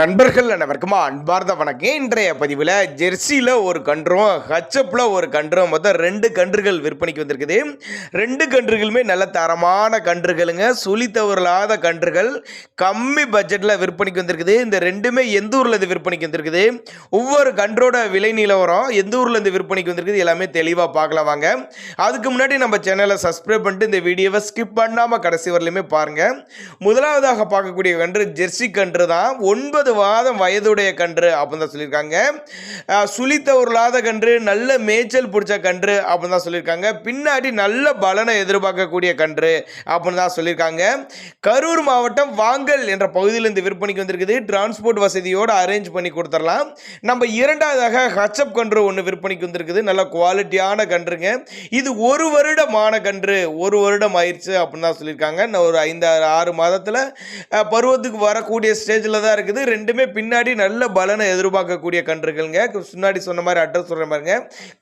நண்பர்கள் அனைவருக்கும் அன்பார்ந்த வணக்கம். இன்றைய பதிவில் ஜெர்சியில் ஒரு கன்றும் ஹச்சப்பில் ஒரு கன்றும் மொத்தம் 2 கன்றுகள் விற்பனைக்கு வந்திருக்குது. 2 கன்றுகளுமே நல்ல தரமான கன்றுகளுங்க, சுழி தவறாத கன்றுகள், கம்மி பட்ஜெட்டில் விற்பனைக்கு வந்திருக்குது. இந்த ரெண்டுமே எந்த ஊரில் இருந்து விற்பனைக்கு வந்திருக்குது, ஒவ்வொரு கன்றோட விலை நிலவரம், எந்த ஊரில் இருந்து விற்பனைக்கு வந்திருக்குது எல்லாமே தெளிவாக பார்க்கலாம் வாங்க. அதுக்கு முன்னாடி நம்ம சேனலை சப்ஸ்கிரைப் பண்ணிட்டு இந்த வீடியோவை ஸ்கிப் பண்ணாமல் கடைசி வரலையுமே பாருங்கள். முதலாவதாக பார்க்கக்கூடிய கன்று ஜெர்சி கன்று தான். 9 மாதம் வயதுடைய கன்று அப்படின்னு தான் சொல்லியிருக்காங்க. சுழித்தவர்களாத கன்று, நல்ல மேய்ச்சல் பிடிச்ச கன்று அப்படின்னு தான் சொல்லியிருக்காங்க. பின்னாடி நல்ல பலனை எதிர்பார்க்கக்கூடிய கன்று அப்படின்னு தான் சொல்லியிருக்காங்க. கரூர் மாவட்டம் வாங்கல் என்ற பகுதியிலிருந்து விற்பனைக்கு வந்திருக்குது. டிரான்ஸ்போர்ட் வசதியோடு அரேஞ்ச் பண்ணி கொடுத்துடலாம். நம்ம இரண்டாவதாக ஹச்சப் கன்று ஒன்று விற்பனைக்கு வந்திருக்குது. நல்ல குவாலிட்டியான கன்றுங்க. இது 1 வருடமான கன்று, 1 வருடம் ஆயிடுச்சு அப்படின்னு தான் சொல்லியிருக்காங்க. ஒரு 5-6 மாதத்தில் பருவத்துக்கு வரக்கூடிய ஸ்டேஜில் தான் இருக்குது. ரெண்டுமே பின்னாடி நல்ல பலனை எதிர்பார்க்கக்கூடிய கன்றுகள்ங்க. முன்னாடி சொன்ன மாதிரி அட்ரஸ் சொல்ற பாருங்க.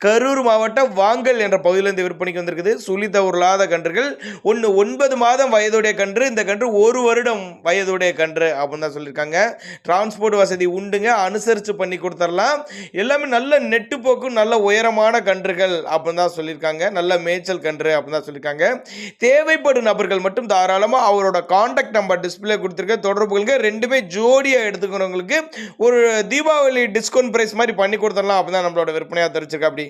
கரூர் மாவட்டம் வாங்கல் என்ற பகுதியிலிருந்து விற்பனைக்கு வந்திருக்குது. சுழித்தவறாத கன்றுகள். 9 மாதம் வயதுடைய கன்று. இந்த கன்று 1 வருடம் வயதுடைய கன்று அப்படின்னு தான் சொல்லியிருக்காங்க. டிரான்ஸ்போர்ட் வசதி உண்டுங்க, அனுசரித்து பண்ணி கொடுத்துடலாம். எல்லாமே நல்ல நெட்டு போக்கும் நல்ல உயரமான கன்றுகள் அப்படின்னு தான் சொல்லியிருக்காங்க. நல்ல மேய்ச்சல் கன்று அப்படின்னு தான் சொல்லியிருக்காங்க. தேவைப்படும் நபர்கள் மட்டும் தாராளமாக அவரோட கான்டாக்ட் நம்பர் டிஸ்பிளே கொடுத்துருக்க தொடர்புகளுக்கு ரெண்டுமே ஜோடியாக எடுத்துக்கிறவங்களுக்கு ஒரு தீபாவளி டிஸ்கவுண்ட் பிரைஸ் மாதிரி பண்ணி கொடுத்துடலாம். அப்படி தான் நம்மளோட விற்பனையாக தெரிஞ்சிருக்கா. அப்படி